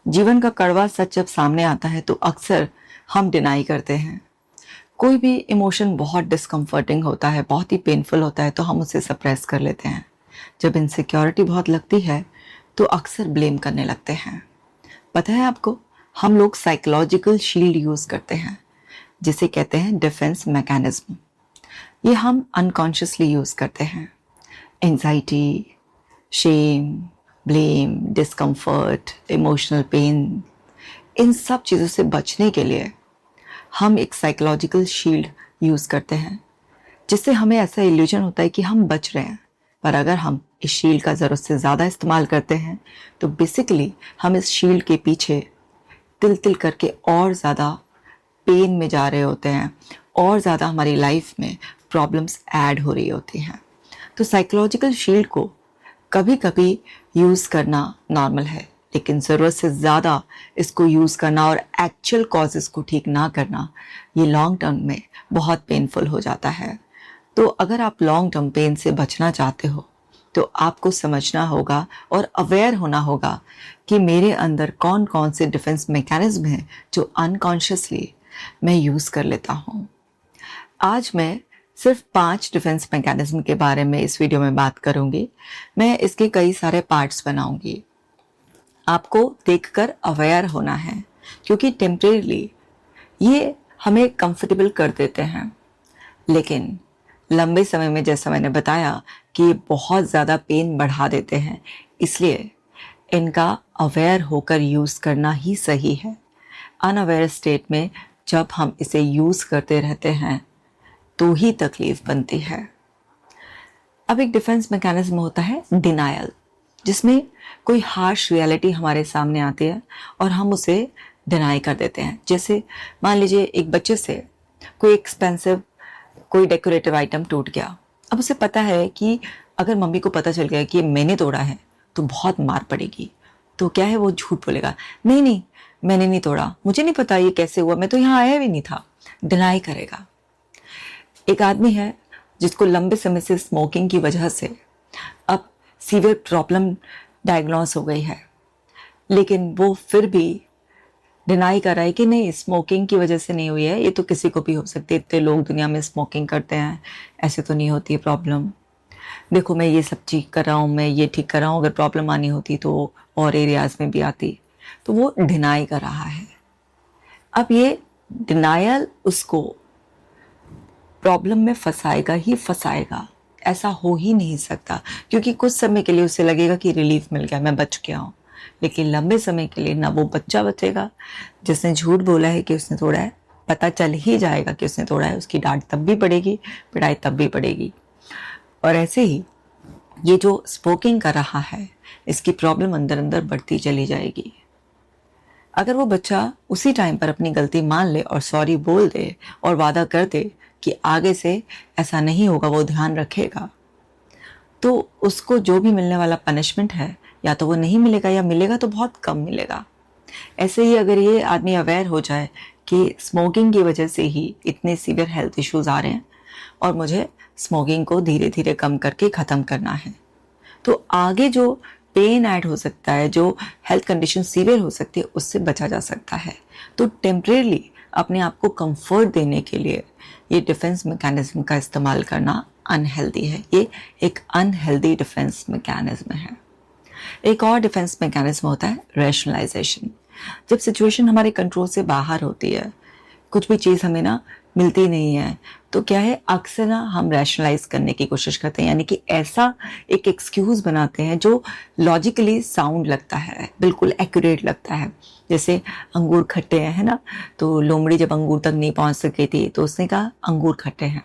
जीवन का कड़वा सच जब सामने आता है तो अक्सर हम डिनाई करते हैं। कोई भी इमोशन बहुत डिस्कम्फर्टिंग होता है, बहुत ही पेनफुल होता है, तो हम उसे सप्रेस कर लेते हैं। जब इनसिक्योरिटी बहुत लगती है तो अक्सर ब्लेम करने लगते हैं। पता है आपको, हम लोग साइकोलॉजिकल शील्ड यूज़ करते हैं जिसे कहते हैं डिफेंस मैकेनिज्म। ये हम अनकॉन्शियसली यूज़ करते हैं। Anxiety, shame, blame, discomfort, emotional pain, इन सब चीज़ों से बचने के लिए हम एक साइकोलॉजिकल शील्ड यूज़ करते हैं, जिससे हमें ऐसा इल्यूजन होता है कि हम बच रहे हैं। पर अगर हम इस शील्ड का ज़रूरत से ज़्यादा इस्तेमाल करते हैं तो बेसिकली हम इस शील्ड के पीछे तिल तिल करके और ज़्यादा पेन में जा रहे होते हैं, और ज़्यादा हमारी लाइफ में प्रॉब्लम्स ऐड हो रही होती हैं। तो साइकोलॉजिकल शील्ड को कभी कभी यूज़ करना नॉर्मल है, लेकिन ज़रूरत से ज़्यादा इसको यूज़ करना और एक्चुअल कॉजेज़ को ठीक ना करना, ये लॉन्ग टर्म में बहुत पेनफुल हो जाता है। तो अगर आप लॉन्ग टर्म पेन से बचना चाहते हो तो आपको समझना होगा और अवेयर होना होगा कि मेरे अंदर कौन कौन से डिफेंस मैकेनिज्म हैं जो अनकॉन्शियसली मैं यूज़ कर लेता हूँ। आज मैं सिर्फ 5 डिफेंस मैकेनिज्म के बारे में इस वीडियो में बात करूँगी। मैं इसके कई सारे पार्ट्स बनाऊँगी। आपको देखकर अवेयर होना है, क्योंकि टेम्परेरीली ये हमें कंफर्टेबल कर देते हैं, लेकिन लंबे समय में, जैसा मैंने बताया, कि ये बहुत ज़्यादा पेन बढ़ा देते हैं। इसलिए इनका अवेयर होकर यूज़ करना ही सही है। अनअवेयर स्टेट में जब हम इसे यूज़ करते रहते हैं तो ही तकलीफ बनती है। अब एक डिफेंस मैकेनिज्म होता है डिनायल, जिसमें कोई हार्श रियलिटी हमारे सामने आती है और हम उसे डिनाई कर देते हैं। जैसे मान लीजिए एक बच्चे से कोई एक्सपेंसिव कोई डेकोरेटिव आइटम टूट गया। अब उसे पता है कि अगर मम्मी को पता चल गया कि मैंने तोड़ा है तो बहुत मार पड़ेगी। तो क्या है, वो झूठ बोलेगा, नहीं नहीं मैंने नहीं तोड़ा, मुझे नहीं पता ये कैसे हुआ, मैं तो यहाँ आया भी नहीं था। डिनाई करेगा। एक आदमी है जिसको लंबे समय से स्मोकिंग की वजह से अब सीवियर प्रॉब्लम डायग्नोस हो गई है, लेकिन वो फिर भी डिनाई कर रहा है कि नहीं, स्मोकिंग की वजह से नहीं हुई है, ये तो किसी को भी हो सकती है, इतने लोग दुनिया में स्मोकिंग करते हैं, ऐसे तो नहीं होती है प्रॉब्लम। देखो मैं ये सब ठीक कर रहा हूँ, मैं ये ठीक कर रहा हूँ, अगर प्रॉब्लम आनी होती तो और एरियाज में भी आती। तो वो डिनाई कर रहा है। अब ये डिनायल उसको प्रॉब्लम में फंसाएगा ही फंसाएगा। ऐसा हो ही नहीं सकता, क्योंकि कुछ समय के लिए उसे लगेगा कि रिलीफ मिल गया, मैं बच गया हूँ, लेकिन लंबे समय के लिए ना वो बच्चा बचेगा जिसने झूठ बोला है कि उसने तोड़ा है। पता चल ही जाएगा कि उसने तोड़ा है, उसकी डांट तब भी पड़ेगी, पिटाई तब भी पड़ेगी। और ऐसे ही ये जो स्मोकिंग कर रहा है, इसकी प्रॉब्लम अंदर अंदर बढ़ती चली जाएगी। अगर वो बच्चा उसी टाइम पर अपनी गलती मान ले और सॉरी बोल दे और वादा कर दे कि आगे से ऐसा नहीं होगा, वो ध्यान रखेगा, तो उसको जो भी मिलने वाला पनिशमेंट है या तो वो नहीं मिलेगा या मिलेगा तो बहुत कम मिलेगा। ऐसे ही अगर ये आदमी अवेयर हो जाए कि स्मोकिंग की वजह से ही इतने सीवियर हेल्थ इश्यूज आ रहे हैं और मुझे स्मोकिंग को धीरे धीरे कम करके ख़त्म करना है, तो आगे जो पेन ऐड हो सकता है, जो हेल्थ कंडीशन सीवियर हो सकती है, उससे बचा जा सकता है। तो टेम्परेली अपने आप को कंफर्ट देने के लिए ये डिफेंस मैकेनिज्म का इस्तेमाल करना अनहेल्दी है। ये एक अनहेल्दी डिफेंस मैकेनिज्म है। एक और डिफेंस मैकेनिज्म होता है रैशनलाइजेशन। जब सिचुएशन हमारे कंट्रोल से बाहर होती है, कुछ भी चीज़ हमें ना मिलती नहीं है, तो क्या है, अक्सर ना हम रैशनलाइज करने की कोशिश करते हैं, यानी कि ऐसा एक एक्सक्यूज़ बनाते हैं जो लॉजिकली साउंड लगता है, बिल्कुल एक्यूरेट लगता है। जैसे अंगूर खट्टे हैं, है ना, तो लोमड़ी जब अंगूर तक नहीं पहुंच सकी थी तो उसने कहा अंगूर खट्टे हैं।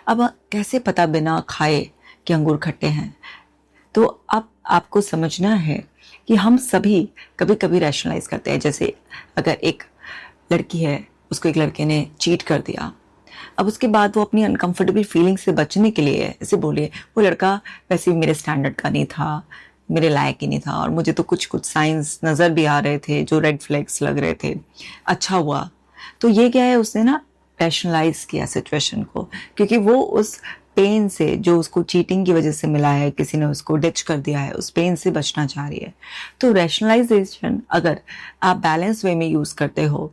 अब कैसे पता बिना खाए कि अंगूर खट्टे हैं? तो अब आपको समझना है कि हम सभी कभी कभी रैशनलाइज करते हैं। जैसे अगर एक लड़की है, उसको एक लड़के ने चीट कर दिया, अब उसके बाद वो अपनी अनकंफर्टेबल फीलिंग से बचने के लिए ऐसे बोले, वो लड़का वैसे भी मेरे स्टैंडर्ड का नहीं था, मेरे लायक ही नहीं था, और मुझे तो कुछ कुछ साइंस नज़र भी आ रहे थे जो रेड फ्लैग्स लग रहे थे, अच्छा हुआ। तो ये क्या है, उसने ना रैशनलाइज किया सिचुएशन को, क्योंकि वो उस पेन से, जो उसको चीटिंग की वजह से मिला है, किसी ने उसको डिच कर दिया है, उस पेन से बचना चाह रही है। तो रैशनलाइजेशन अगर आप बैलेंस वे में यूज़ करते हो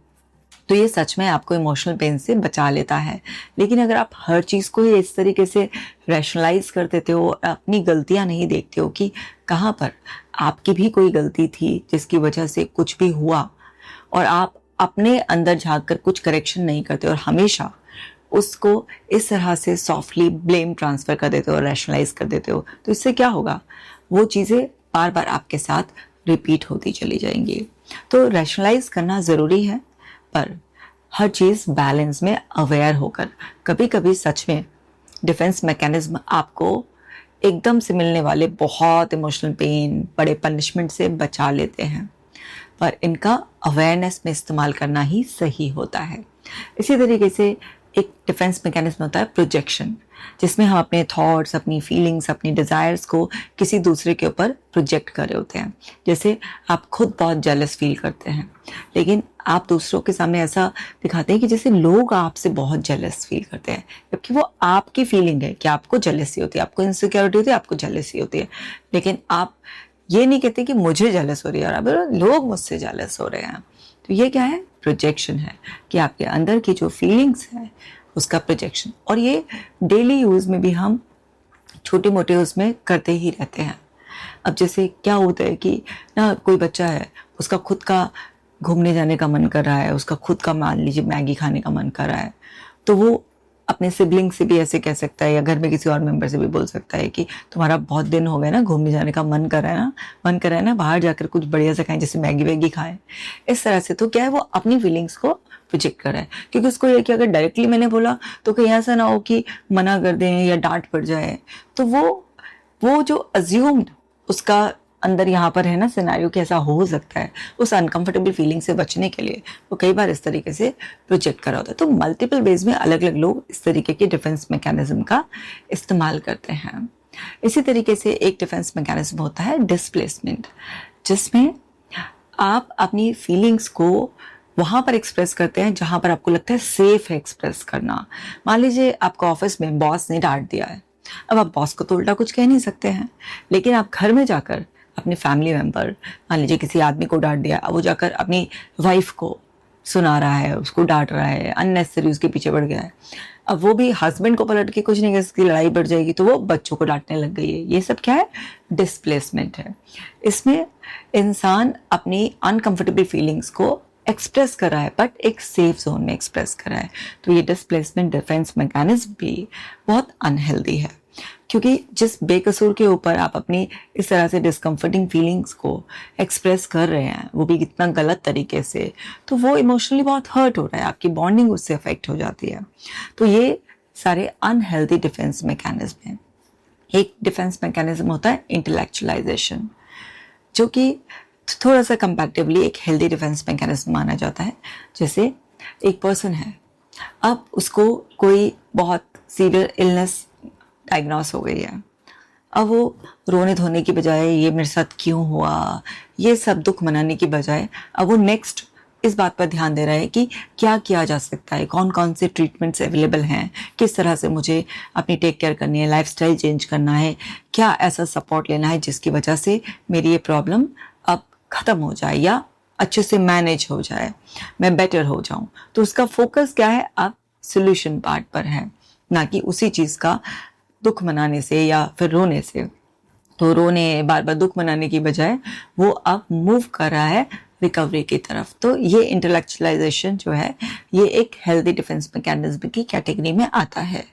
तो ये सच में आपको इमोशनल पेन से बचा लेता है। लेकिन अगर आप हर चीज़ को ही इस तरीके से रैशनलाइज कर देते हो, अपनी गलतियाँ नहीं देखते हो कि कहाँ पर आपकी भी कोई गलती थी जिसकी वजह से कुछ भी हुआ, और आप अपने अंदर झाँक कर कुछ करेक्शन नहीं करते और हमेशा उसको इस तरह से सॉफ्टली ब्लेम ट्रांसफ़र कर देते हो, रैशनलाइज कर देते हो, तो इससे क्या होगा, वो चीज़ें बार बार आपके साथ रिपीट होती चली जाएंगी। तो रैशनलाइज करना ज़रूरी है, पर हर चीज़ बैलेंस में अवेयर होकर। कभी कभी सच में डिफेंस मैकेनिज्म आपको एकदम से मिलने वाले बहुत इमोशनल पेन, बड़े पनिशमेंट से बचा लेते हैं, पर इनका अवेयरनेस में इस्तेमाल करना ही सही होता है। इसी तरीके से एक डिफेंस मैकेनिज्म होता है प्रोजेक्शन, जिसमें हम अपने थॉट्स, अपनी फीलिंग्स, अपनी डिज़ायर्स को किसी दूसरे के ऊपर प्रोजेक्ट कर रहे होते हैं। जैसे आप खुद बहुत जेलस फील करते हैं, लेकिन आप दूसरों के सामने ऐसा दिखाते हैं कि जैसे लोग आपसे बहुत जेलस फील करते हैं, जबकि वो आपकी फीलिंग है कि आपको जेलसी होती है, आपको इनसिक्योरिटी होती है, आपको जेलसी होती है। लेकिन आप ये नहीं कहते कि मुझे जेलस हो रही है, और अब लोग मुझसे जेलस हो रहे हैं। तो ये क्या है, प्रोजेक्शन है, कि आपके अंदर की जो फीलिंग्स है उसका प्रोजेक्शन। और ये डेली यूज़ में भी हम छोटे मोटे उसमें करते ही रहते हैं। अब जैसे क्या होता है कि ना, कोई बच्चा है, उसका खुद का घूमने जाने का मन कर रहा है, उसका खुद का मान लीजिए मैगी खाने का मन कर रहा है, तो वो अपने सिबलिंग से भी ऐसे कह सकता है, या घर में किसी और मेंबर से भी बोल सकता है कि तुम्हारा बहुत दिन हो गए ना, घूमने जाने का मन कर रहा है ना, बाहर जाकर कुछ बढ़िया से खाएं, जैसे मैगी वैगी खाएं। इस तरह से तो क्या है, वो अपनी फीलिंग्स को प्रोजेक्ट कर रहा है, क्योंकि उसको ये कि अगर डायरेक्टली मैंने बोला तो कहीं ऐसा ना हो कि मना कर दें या डांट पड़ जाए। तो वो जो अज्यूम्ड उसका अंदर यहाँ पर है ना सिनेरियो कि ऐसा हो सकता है, उस अनकंफर्टेबल फीलिंग से बचने के लिए वो कई बार इस तरीके से प्रोजेक्ट करा होता है। तो मल्टीपल वेज में अलग अलग लोग इस तरीके के डिफेंस मैकेनिज्म का इस्तेमाल करते हैं। इसी तरीके से एक डिफेंस मैकेनिज्म होता है डिस्प्लेसमेंट, जिसमें आप अपनी फीलिंग्स को वहाँ पर एक्सप्रेस करते हैं जहाँ पर आपको लगता है सेफ है एक्सप्रेस करना। मान लीजिए आपको ऑफिस में बॉस ने डांट दिया है, अब आप बॉस को तो उल्टा कुछ कह नहीं सकते हैं, लेकिन आप घर में जाकर अपने फैमिली मेंबर, मान लीजिए किसी आदमी को डांट दिया, अब वो जाकर अपनी वाइफ को सुना रहा है, उसको डांट रहा है, अननेसेसरी उसके पीछे बढ़ गया है। अब वो भी हस्बैंड को पलट के कुछ नहीं, इसकी लड़ाई बढ़ जाएगी, तो वो बच्चों को डांटने लग गई है। ये सब क्या है, डिस्प्लेसमेंट है। इसमें इंसान अपनी अनकंफर्टेबल फीलिंग्स को एक्सप्रेस कर रहा है, बट एक सेफ जोन में एक्सप्रेस कर रहा है। तो ये डिस्प्लेसमेंट डिफेंस मैकेनिज्म भी बहुत अनहेल्दी है, क्योंकि जिस बेकसूर के ऊपर आप अपनी इस तरह से डिस्कम्फर्टिंग फीलिंग्स को एक्सप्रेस कर रहे हैं, वो भी कितना गलत तरीके से, तो वो इमोशनली बहुत हर्ट हो रहा है, आपकी बॉन्डिंग उससे अफेक्ट हो जाती है। तो ये सारे अनहेल्दी डिफेंस मैकेनिज्म हैं। एक डिफेंस मैकेनिज्म होता है इंटेलेक्चुअलाइजेशन, जो कि थोड़ा सा कंपैरेटिवली एक हेल्दी डिफेंस मैकेनिज्म माना जाता है। जैसे एक पर्सन है, अब उसको कोई बहुत सीवियर इलनेस डायग्नोस हो गई है, अब वो रोने धोने की बजाय ये मेरे साथ क्यों हुआ, ये सब दुख मनाने की बजाय अब वो नेक्स्ट इस बात पर ध्यान दे रहा है कि क्या किया जा सकता है, कौन कौन से ट्रीटमेंट्स अवेलेबल हैं, किस तरह से मुझे अपनी टेक केयर करनी है, लाइफस्टाइल चेंज करना है, क्या ऐसा सपोर्ट लेना है जिसकी वजह से मेरी ये प्रॉब्लम अब ख़त्म हो जाए या अच्छे से मैनेज हो जाए, मैं बेटर हो जाऊं। तो उसका फोकस क्या है, अब सोल्यूशन पार्ट पर है, ना कि उसी चीज़ का दुख मनाने से या फिर रोने से। तो रोने, बार बार दुख मनाने की बजाय वो अब मूव कर रहा है रिकवरी की तरफ। तो ये इंटेलेक्चुअलाइजेशन जो है, ये एक हेल्दी डिफेंस मैकेनिज्म की कैटेगरी में आता है।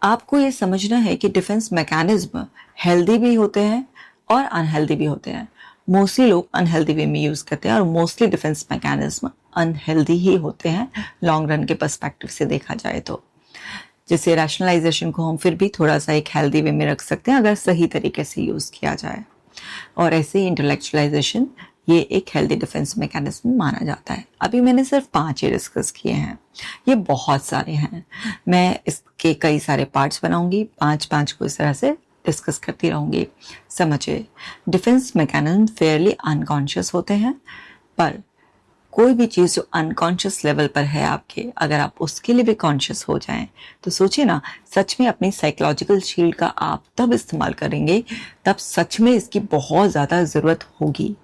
आपको ये समझना है कि डिफेंस मैकेनिज्म हेल्दी भी होते हैं और अनहेल्दी भी होते हैं। मोस्टली लोग अनहेल्दी वे में यूज़ करते हैं और मोस्टली डिफेंस मैकेनिज्म अनहेल्दी ही होते हैं लॉन्ग रन के पर्सपेक्टिव से देखा जाए तो। जैसे रैशनलाइजेशन को हम फिर भी थोड़ा सा एक हेल्दी वे में रख सकते हैं अगर सही तरीके से यूज़ किया जाए, और ऐसे ही इंटेलेक्चुअलाइजेशन ये एक हेल्दी डिफेंस मैकेनिज्म माना जाता है। अभी मैंने सिर्फ 5 ही डिस्कस किए हैं, ये बहुत सारे हैं, मैं इसके कई सारे पार्ट्स बनाऊंगी, 5 को इस तरह से डिस्कस करती रहूंगी। समझिए, डिफेंस मैकेनिज्म फेयरली अनकॉन्शियस होते हैं, पर कोई भी चीज़ जो अनकॉन्शियस लेवल पर है आपके, अगर आप उसके लिए भी कॉन्शियस हो जाएं तो सोचिए ना, सच में अपनी साइकोलॉजिकल शील्ड का आप तब इस्तेमाल करेंगे तब सच में इसकी बहुत ज़्यादा ज़रूरत होगी।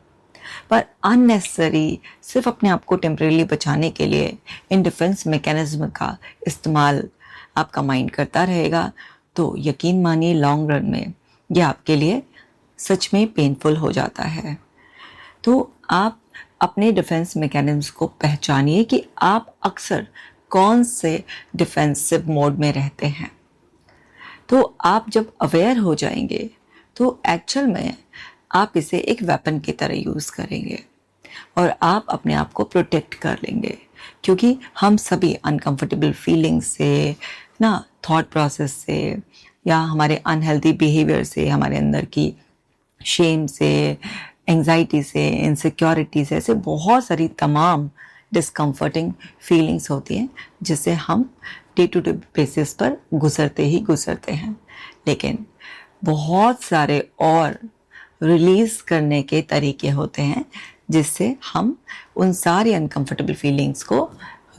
पर अननेसेसरी सिर्फ अपने आप को टेम्परेली बचाने के लिए इन डिफेंस मैकेनिज्म का इस्तेमाल आपका माइंड करता रहेगा तो यकीन मानिए लॉन्ग रन में ये आपके लिए सच में पेनफुल हो जाता है। तो आप अपने डिफेंस मैकेनिज्म्स को पहचानिए कि आप अक्सर कौन से डिफेंसिव मोड में रहते हैं। तो आप जब अवेयर हो जाएंगे तो एक्चुअल में आप इसे एक वेपन की तरह यूज़ करेंगे और आप अपने आप को प्रोटेक्ट कर लेंगे, क्योंकि हम सभी अनकंफर्टेबल फीलिंग्स से ना, थॉट प्रोसेस से या हमारे अनहेल्दी बिहेवियर से, हमारे अंदर की शेम से, एंजाइटी से, इनसिक्योरिटी से, ऐसे बहुत सारी तमाम डिस्कम्फर्टिंग फीलिंग्स होती हैं जिससे हम डे टू डे बेसिस पर गुजरते हैं। लेकिन बहुत सारे और रिलीज़ करने के तरीके होते हैं जिससे हम उन सारी अनकंफर्टेबल फीलिंग्स को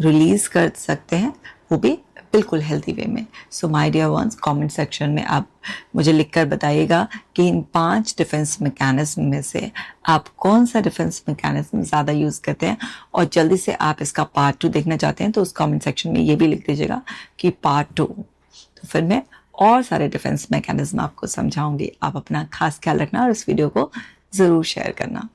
रिलीज़ कर सकते हैं, वो भी बिल्कुल हेल्दी वे में। So my dear ones, comment section में आप मुझे लिखकर बताइएगा कि इन 5 डिफेंस मैकेनिज्म में से आप कौन सा डिफेंस मैकेनिज्म ज़्यादा यूज़ करते हैं, और जल्दी से आप इसका पार्ट 2 देखना चाहते हैं तो उस कमेंट सेक्शन में ये भी लिख दीजिएगा कि पार्ट 2। तो फिर मैं और सारे डिफेंस मैकेनिज्म आपको समझाऊंगी। आप अपना खास ख्याल रखना और इस वीडियो को ज़रूर शेयर करना।